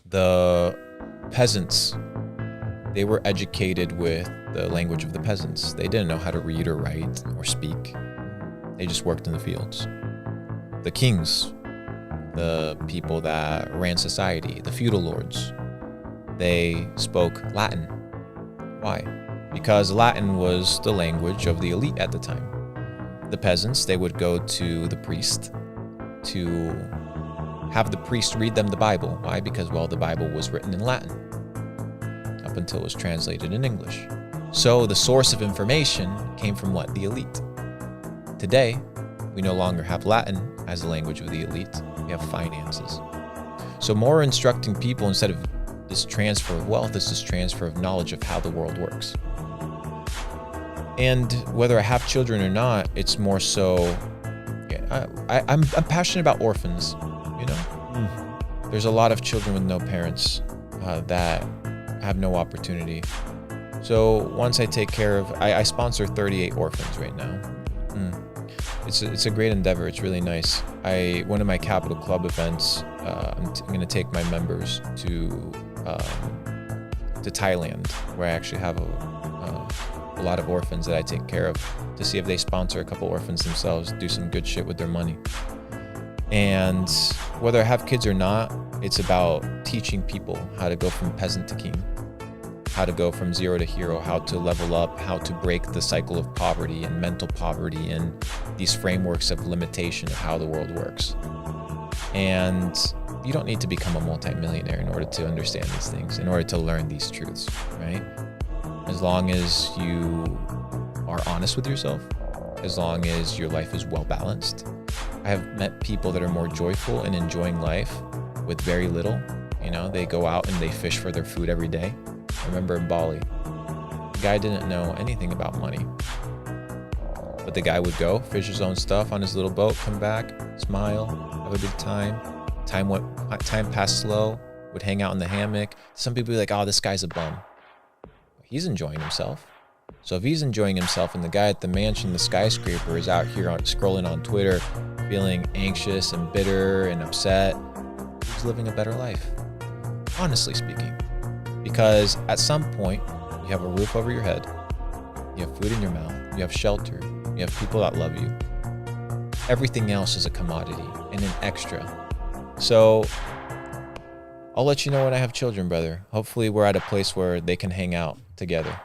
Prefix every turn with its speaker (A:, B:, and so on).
A: The peasants, they were educated with the language of the peasants. They didn't know how to read or write or speak. They just worked in the fields. The kings, the people that ran society, the feudal lords, they spoke Latin. Why? Because Latin was the language of the elite at the time. The peasants, they would go to the priest to have the priest read them the Bible. Why? Because, well, the Bible was written in Latin up until it was translated in English. So the source of information came from what? The elite. Today, we no longer have Latin as the language of the elite. We have finances. So more instructing people instead of this transfer of wealth is this transfer of knowledge of how the world works. And whether I have children or not, it's more so, I'm passionate about orphans, you know? There's a lot of children with no parents that have no opportunity. So once I take care of, I sponsor 38 orphans right now. It's a great endeavor. It's really nice. One of my Capital Club events, I'm going to take my members to Thailand, where I actually have a lot of orphans that I take care of, to see if they sponsor a couple orphans themselves, do some good shit with their money. And whether I have kids or not, it's about teaching people how to go from peasant to king, how to go from zero to hero, how to level up, how to break the cycle of poverty and mental poverty and these frameworks of limitation of how the world works. And you don't need to become a multimillionaire in order to understand these things, in order to learn these truths, right? As long as you are honest with yourself, as long as your life is well balanced. I have met people that are more joyful and enjoying life with very little. You know, they go out and they fish for their food every day. I remember in Bali, the guy didn't know anything about money, but the guy would go fish his own stuff on his little boat, come back, smile, have a good time. Time passed slow, would hang out in the hammock. Some people be like, oh, this guy's a bum. He's enjoying himself. So if he's enjoying himself and the guy at the mansion, the skyscraper, is out here scrolling on Twitter, feeling anxious and bitter and upset, he's living a better life, honestly speaking. Because at some point, you have a roof over your head, you have food in your mouth, you have shelter, you have people that love you. Everything else is a commodity and an extra. So I'll let you know when I have children, brother. Hopefully we're at a place where they can hang out together.